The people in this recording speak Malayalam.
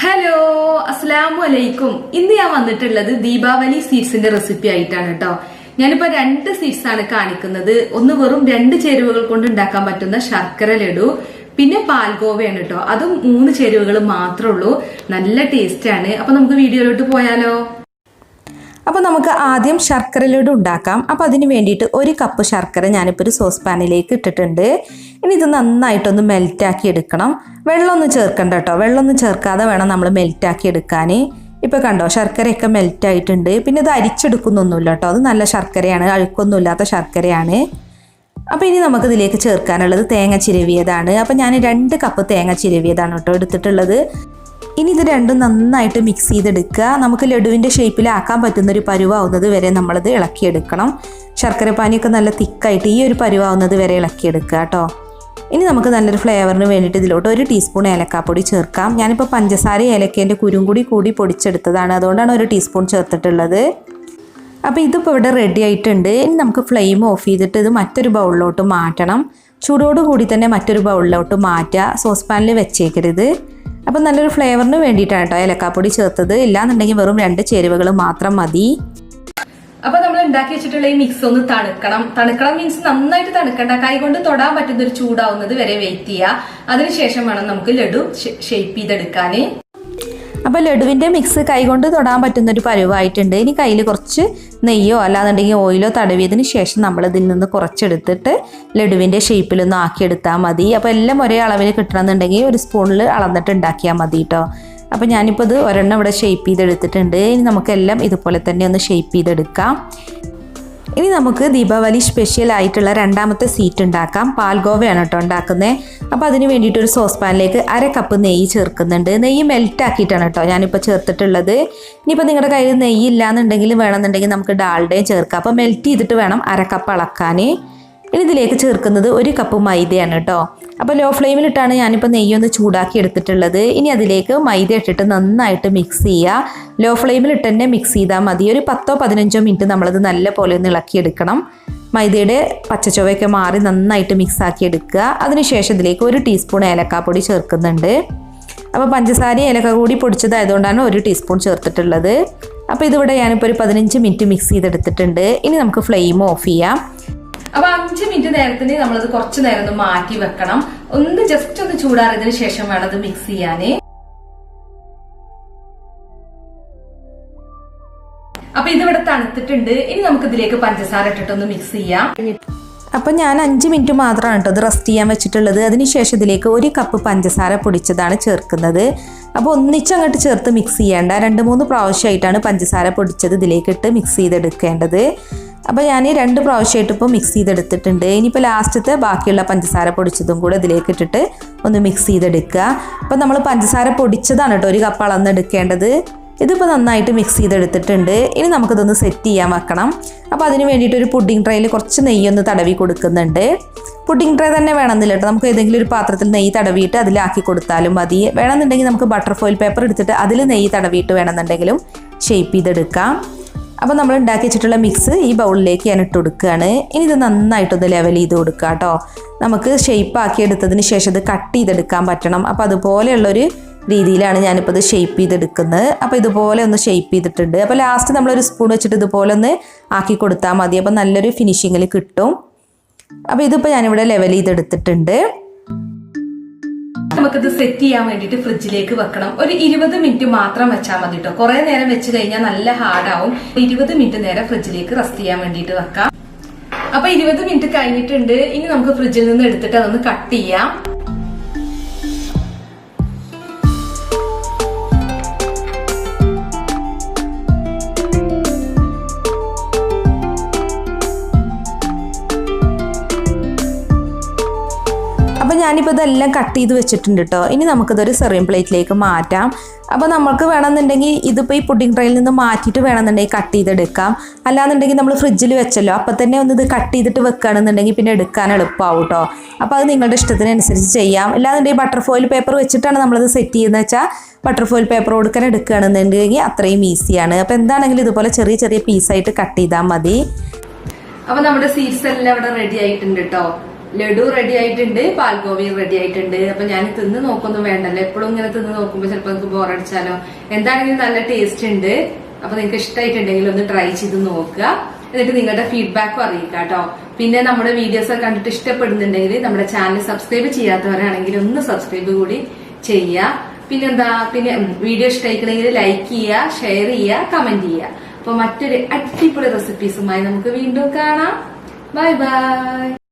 ഹലോ അസ്സലാമു അലൈക്കും. ഇന്ന് ഞാൻ വന്നിട്ടുള്ളത് ദീപാവലി സ്വീറ്റ്സിന്റെ റെസിപ്പി ആയിട്ടാണ് കേട്ടോ. ഞാനിപ്പോ 2 സ്വീറ്റ്സ് ആണ് കാണിക്കുന്നത്. ഒന്ന് വെറും 2 ചേരുവകൾ കൊണ്ട് ഉണ്ടാക്കാൻ പറ്റുന്ന ശർക്കര ലഡു, പിന്നെ പാൽഗോവയാണ് കേട്ടോ. അതും 3 ചേരുവകൾ മാത്രമേ ഉള്ളൂ. നല്ല ടേസ്റ്റ് ആണ്. അപ്പൊ നമുക്ക് വീഡിയോയിലോട്ട് പോയാലോ? അപ്പോൾ നമുക്ക് ആദ്യം ശർക്കര ലഡു ഉണ്ടാക്കാം. അപ്പോൾ അതിന് വേണ്ടിയിട്ട് 1 കപ്പ് ശർക്കര ഞാനിപ്പോൾ ഒരു സോസ് പാനിലേക്ക് ഇട്ടിട്ടുണ്ട്. ഇനി ഇത് നന്നായിട്ടൊന്ന് മെൽറ്റാക്കി എടുക്കണം. വെള്ളമൊന്നും ചേർക്കണ്ട കേട്ടോ. വെള്ളമൊന്നും ചേർക്കാതെ വേണം നമ്മൾ മെൽറ്റാക്കി എടുക്കാൻ. ഇപ്പോൾ കണ്ടോ, ശർക്കരയൊക്കെ മെൽറ്റായിട്ടുണ്ട്. പിന്നെ ഇത് അരിച്ചെടുക്കുന്നൊന്നുമില്ല കേട്ടോ. അത് നല്ല ശർക്കരയാണ്, അഴുക്കൊന്നുമില്ലാത്ത ശർക്കരയാണ്. അപ്പോൾ ഇനി നമുക്കിതിലേക്ക് ചേർക്കാനുള്ളത് തേങ്ങ ചിരവിയതാണ്. അപ്പോൾ ഞാൻ 2 കപ്പ് തേങ്ങ ചിരവിയതാണ് കേട്ടോ എടുത്തിട്ടുള്ളത്. ഇനി ഇത് രണ്ടും നന്നായിട്ട് മിക്സ് ചെയ്തെടുക്കുക. നമുക്ക് ലഡുവിൻ്റെ ഷേപ്പിലാക്കാൻ പറ്റുന്നൊരു പരുവാവുന്നത് വരെ നമ്മളിത് ഇളക്കിയെടുക്കണം. ശർക്കര പാനിയൊക്കെ നല്ല തിക്കായിട്ട് ഈ ഒരു പരുവാവുന്നത് വരെ ഇളക്കിയെടുക്കുക കേട്ടോ. ഇനി നമുക്ക് നല്ലൊരു ഫ്ലേവറിന് വേണ്ടിയിട്ട് ഇതിലോട്ട് 1 ടീസ്പൂൺ ഏലക്കാപ്പൊടി ചേർക്കാം. ഞാനിപ്പോൾ പഞ്ചസാര ഏലക്കേൻ്റെ കുരും കൂടി പൊടിച്ചെടുത്തതാണ്, അതുകൊണ്ടാണ് 1 ടീസ്പൂൺ ചേർത്തിട്ടുള്ളത്. അപ്പോൾ ഇതിപ്പോൾ ഇവിടെ റെഡി ആയിട്ടുണ്ട്. ഇനി നമുക്ക് ഫ്ലെയിം ഓഫ് ചെയ്തിട്ട് ഇത് മറ്റൊരു ബൗളിലോട്ട് മാറ്റണം. ചൂടോട് കൂടി തന്നെ മറ്റൊരു ബൗളിലോട്ട് മാറ്റുക. സോസ് പാനിൽ വെച്ചേക്കരുത്. അപ്പം നല്ലൊരു ഫ്ലേവറിന് വേണ്ടിയിട്ടാണ് കേട്ടോ ഏലക്കാപ്പൊടി ചേർത്തത്. ഇല്ലാന്നുണ്ടെങ്കിൽ വെറും 2 ചേരുവകൾ മാത്രം മതി. അപ്പൊ നമ്മൾ ഉണ്ടാക്കി വെച്ചിട്ടുള്ള ഈ മിക്സ് ഒന്ന് തണുക്കണം മീൻസ് നന്നായിട്ട് തണുക്കണ്ട. കൈ കൊണ്ട് തൊടാൻ പറ്റുന്ന ഒരു ചൂടാവുന്നത് വരെ വെയിറ്റ് ചെയ്യുക. അതിനുശേഷം വേണം നമുക്ക് ലഡു ഷേപ്പ് ചെയ്തെടുക്കാന്. അപ്പോൾ ലഡുവിൻ്റെ മിക്സ് കൈകൊണ്ട് തൊടാൻ പറ്റുന്നൊരു പരുവായിട്ടുണ്ട്. ഇനി കയ്യിൽ കുറച്ച് നെയ്യോ അല്ലാന്നുണ്ടെങ്കിൽ ഓയിലോ തടവിയതിന് ശേഷം നമ്മൾ ഇതിൽ നിന്ന് കുറച്ചെടുത്തിട്ട് ലഡുവിൻ്റെ ഷേപ്പിലൊന്ന് ആക്കിയെടുത്താൽ മതി. അപ്പോൾ എല്ലാം ഒരേ അളവിൽ കിട്ടണമെന്നുണ്ടെങ്കിൽ 1 സ്പൂണിൽ അളന്നിട്ട് ഉണ്ടാക്കിയാൽ മതി കേട്ടോ. അപ്പോൾ ഞാനിപ്പോൾ ഇത് ഒരെണ്ണം ഇവിടെ ഷേപ്പ് ചെയ്തെടുത്തിട്ടുണ്ട്. ഇനി നമുക്കെല്ലാം ഇതുപോലെ തന്നെ ഒന്ന് ഷേപ്പ് ചെയ്തെടുക്കാം. ഇനി നമുക്ക് ദീപാവലി സ്പെഷ്യൽ ആയിട്ടുള്ള 2ാമത്തെ സ്വീറ്റ് ഉണ്ടാക്കാം. പാൽഗോവയാണ് കേട്ടോ ഉണ്ടാക്കുന്നത്. അപ്പോൾ അതിന് വേണ്ടിയിട്ട് ഒരു സോസ് പാനിലേക്ക് 1/2 കപ്പ് നെയ്യ് ചേർക്കുന്നുണ്ട്. നെയ്യ് മെൽറ്റ് ആക്കിയിട്ടാണ് കേട്ടോ ഞാനിപ്പോൾ ചേർത്തിട്ടുള്ളത്. ഇനിയിപ്പോൾ നിങ്ങളുടെ കയ്യിൽ നെയ്യ് ഇല്ലാന്നുണ്ടെങ്കിൽ വേണമെന്നുണ്ടെങ്കിൽ നമുക്ക് ഡാൽഡയും ചേർക്കാം. അപ്പോൾ മെൽറ്റ് ചെയ്തിട്ട് വേണം 1/2 കപ്പ് അളക്കാൻ. ഇനി ഇതിലേക്ക് ചേർക്കുന്നത് 1 കപ്പ് മൈദയാണ് കേട്ടോ. അപ്പോൾ ലോ ഫ്ലെയിമിലിട്ടാണ് ഞാനിപ്പോൾ നെയ്യൊന്ന് ചൂടാക്കി എടുത്തിട്ടുള്ളത്. ഇനി അതിലേക്ക് മൈദ ഇട്ടിട്ട് നന്നായിട്ട് മിക്സ് ചെയ്യുക. ലോ ഫ്ലെയിമിലിട്ട് തന്നെ മിക്സ് ചെയ്താൽ മതി. ഒരു 10-15 മിനിറ്റ് നമ്മളത് നല്ല പോലെ ഒന്ന് ഇളക്കിയെടുക്കണം. മൈദയുടെ പച്ചച്ചുവയൊക്കെ മാറി നന്നായിട്ട് മിക്സ് ആക്കി എടുക്കുക. അതിനുശേഷം ഇതിലേക്ക് 1 ടീസ്പൂൺ ഏലക്കാപ്പൊടി ചേർക്കുന്നുണ്ട്. അപ്പോൾ പഞ്ചസാര ഏലക്ക കൂടി പൊടിച്ചതായതുകൊണ്ടാണ് 1 ടീസ്പൂൺ ചേർത്തിട്ടുള്ളത്. അപ്പോൾ ഇതിവിടെ ഞാനിപ്പോൾ ഒരു 15 മിനിറ്റ് മിക്സ് ചെയ്തെടുത്തിട്ടുണ്ട്. ഇനി നമുക്ക് ഫ്ലെയിം ഓഫ് ചെയ്യാം. അപ്പൊ 5 മിനിറ്റ് നേരത്തിന് നമ്മളത് കുറച്ചു നേരം ഒന്ന് മാറ്റി വെക്കണം. ഒന്ന് ജസ്റ്റ് ഒന്ന് ചൂടാറിയതിനു ശേഷം വേണം അത് മിക്സ് ചെയ്യാന്. അപ്പൊ ഇതിവിടെ തണുത്തിട്ടുണ്ട്. ഇനി നമുക്ക് ഇതിലേക്ക് പഞ്ചസാര ഇട്ടിട്ടൊന്ന് മിക്സ് ചെയ്യാം. അപ്പം ഞാൻ 5 മിനിറ്റ് മാത്രമാണ് കേട്ടോ ഇത് റെസ്റ്റ് ചെയ്യാൻ വെച്ചിട്ടുള്ളത്. അതിനുശേഷം ഇതിലേക്ക് 1 കപ്പ് പഞ്ചസാര പൊടിച്ചതാണ് ചേർക്കുന്നത്. അപ്പോൾ ഒന്നിച്ചങ്ങോട്ട് ചേർത്ത് മിക്സ് ചെയ്യേണ്ട. 2-3 പ്രാവശ്യമായിട്ടാണ് പഞ്ചസാര പൊടിച്ചത് ഇതിലേക്കിട്ട് മിക്സ് ചെയ്തെടുക്കേണ്ടത്. അപ്പോൾ ഞാൻ 2 പ്രാവശ്യമായിട്ട് ഇപ്പോൾ മിക്സ് ചെയ്തെടുത്തിട്ടുണ്ട്. ഇനിയിപ്പോൾ ലാസ്റ്റത്തെ ബാക്കിയുള്ള പഞ്ചസാര പൊടിച്ചതും കൂടെ ഇതിലേക്ക് ഇട്ടിട്ട് ഒന്ന് മിക്സ് ചെയ്തെടുക്കുക. അപ്പോൾ നമ്മൾ പഞ്ചസാര പൊടിച്ചതാണ് കേട്ടോ 1 കപ്പ് അളന്നെടുക്കേണ്ടത്. ഇതിപ്പോൾ നന്നായിട്ട് മിക്സ് ചെയ്തെടുത്തിട്ടുണ്ട്. ഇനി നമുക്കിതൊന്ന് സെറ്റ് ചെയ്യാൻ വെക്കണം. അപ്പോൾ അതിന് വേണ്ടിയിട്ട് ഒരു പുഡിംഗ് ട്രേയിൽ കുറച്ച് നെയ്യൊന്ന് തടവി കൊടുക്കുന്നുണ്ട്. പുഡിംഗ് ട്രേ തന്നെ വേണമെന്നില്ല കേട്ടോ. നമുക്ക് ഏതെങ്കിലും ഒരു പാത്രത്തിൽ നെയ്യ് തടവിയിട്ട് അതിലാക്കി കൊടുത്താലും മതി. വേണമെന്നുണ്ടെങ്കിൽ നമുക്ക് ബട്ടർ ഫോയിൽ പേപ്പർ എടുത്തിട്ട് അതിൽ നെയ്യ് തടവിയിട്ട് വേണമെന്നുണ്ടെങ്കിലും ഷേപ്പ് ചെയ്തെടുക്കാം. അപ്പോൾ നമ്മൾ ഉണ്ടാക്കി വെച്ചിട്ടുള്ള മിക്സ് ഈ ബൗളിലേക്ക് ഞാൻ ഇട്ട് കൊടുക്കുകയാണ്. ഇനി ഇത് നന്നായിട്ടൊന്ന് ലെവൽ ചെയ്ത് കൊടുക്കുക കേട്ടോ. നമുക്ക് ഷേപ്പ് ആക്കി എടുത്തതിന് ശേഷം ഇത് കട്ട് ചെയ്തെടുക്കാൻ പറ്റണം. അപ്പോൾ അതുപോലെയുള്ളൊരു രീതിയിലാണ് ഞാനിപ്പോൾ ഇത് ഷേപ്പ് ചെയ്തെടുക്കുന്നത്. അപ്പോൾ ഇതുപോലെ ഒന്ന് ഷേപ്പ് ചെയ്തിട്ടുണ്ട്. അപ്പോൾ ലാസ്റ്റ് നമ്മളൊരു സ്പൂൺ വെച്ചിട്ട് ഇതുപോലെ ഒന്ന് ആക്കി കൊടുത്താൽ മതി. അപ്പോൾ നല്ലൊരു ഫിനിഷിങ്ങിൽ കിട്ടും. അപ്പോൾ ഇതിപ്പോൾ ഞാനിവിടെ ലെവൽ ചെയ്തെടുത്തിട്ടുണ്ട്. നമുക്കിത് സെറ്റ് ചെയ്യാൻ വേണ്ടിയിട്ട് ഫ്രിഡ്ജിലേക്ക് വെക്കണം. ഒരു 20 മിനിറ്റ് മാത്രം വെച്ചാൽ മതി കേട്ടോ. കുറെ നേരം വെച്ച് കഴിഞ്ഞാൽ നല്ല ഹാർഡാവും. 20 മിനിറ്റ് നേരം ഫ്രിഡ്ജിലേക്ക് റെസ്റ്റ് ചെയ്യാൻ വേണ്ടിയിട്ട് വെക്കാം. അപ്പൊ 20 മിനിറ്റ് കഴിഞ്ഞിട്ടുണ്ട്. ഇനി നമുക്ക് ഫ്രിഡ്ജിൽ നിന്ന് എടുത്തിട്ട് അതൊന്ന് കട്ട് ചെയ്യാം. അപ്പോൾ ഞാനിപ്പോൾ ഇതെല്ലാം കട്ട് ചെയ്ത് വെച്ചിട്ടുണ്ട് കേട്ടോ. ഇനി നമുക്കിതൊരു സെർവിങ് പ്ലേറ്റിലേക്ക് മാറ്റാം. അപ്പോൾ നമുക്ക് വേണമെന്നുണ്ടെങ്കിൽ ഇതിപ്പോൾ ഈ പുഡിംഗ് ട്രേയിൽ നിന്ന് മാറ്റിയിട്ട് വേണമെന്നുണ്ടെങ്കിൽ കട്ട് ചെയ്തെടുക്കാം. അല്ലാന്നുണ്ടെങ്കിൽ നമ്മൾ ഫ്രിഡ്ജിൽ വെച്ചല്ലോ, അപ്പോൾ തന്നെ ഒന്ന് ഇത് കട്ട് ചെയ്തിട്ട് വെക്കുകയാണെന്നുണ്ടെങ്കിൽ പിന്നെ എടുക്കാൻ എളുപ്പമാവും കേട്ടോ. അപ്പോൾ അത് നിങ്ങളുടെ ഇഷ്ടത്തിനനുസരിച്ച് ചെയ്യാം. അല്ലാന്നുണ്ടെങ്കിൽ ബട്ടർ ഫോയിൽ പേപ്പർ വെച്ചിട്ടാണ് നമ്മളത് സെറ്റ് ചെയ്യുന്നത് വെച്ചാൽ ബട്ടർ ഫോയിൽ പേപ്പർ കൊടുക്കാൻ എടുക്കുകയാണെന്നുണ്ടെങ്കിൽ അത്രയും ഈസിയാണ്. അപ്പോൾ എന്താണെങ്കിലും ഇതുപോലെ ചെറിയ ചെറിയ പീസായിട്ട് കട്ട് ചെയ്താൽ മതി. അപ്പോൾ നമ്മുടെ സ്വീറ്റ്സ് എല്ലാം ഇവിടെ റെഡി ആയിട്ടുണ്ട് കേട്ടോ. ലഡു റെഡി ആയിട്ടുണ്ട്, പാൽഗോവയും റെഡി ആയിട്ടുണ്ട്. അപ്പൊ ഞാൻ തിന്ന് നോക്കൊന്നും വേണ്ടല്ലോ, എപ്പോഴും ഇങ്ങനെ തിന്ന് നോക്കുമ്പോൾ ചിലപ്പോൾ നിങ്ങൾക്ക് ബോറടിച്ചാലോ. എന്താണെങ്കിലും നല്ല ടേസ്റ്റ് ഉണ്ട്. അപ്പൊ നിങ്ങൾക്ക് ഇഷ്ടമായിട്ടുണ്ടെങ്കിൽ ഒന്ന് ട്രൈ ചെയ്ത് നോക്കുക, എന്നിട്ട് നിങ്ങളുടെ ഫീഡ്ബാക്കും അറിയിക്കുക കേട്ടോ. പിന്നെ നമ്മുടെ വീഡിയോസ് ഒക്കെ കണ്ടിട്ട് ഇഷ്ടപ്പെടുന്നുണ്ടെങ്കിൽ നമ്മുടെ ചാനൽ സബ്സ്ക്രൈബ് ചെയ്യാത്തവരാണെങ്കിൽ ഒന്ന് സബ്സ്ക്രൈബ് കൂടി ചെയ്യുക. പിന്നെ വീഡിയോ ഇഷ്ടമായിക്കണമെങ്കിൽ ലൈക്ക് ചെയ്യുക, ഷെയർ ചെയ്യുക, കമന്റ് ചെയ്യുക. അപ്പൊ മറ്റൊരു അടിപൊളി റെസിപ്പീസുമായി നമുക്ക് വീണ്ടും കാണാം. Bye bye.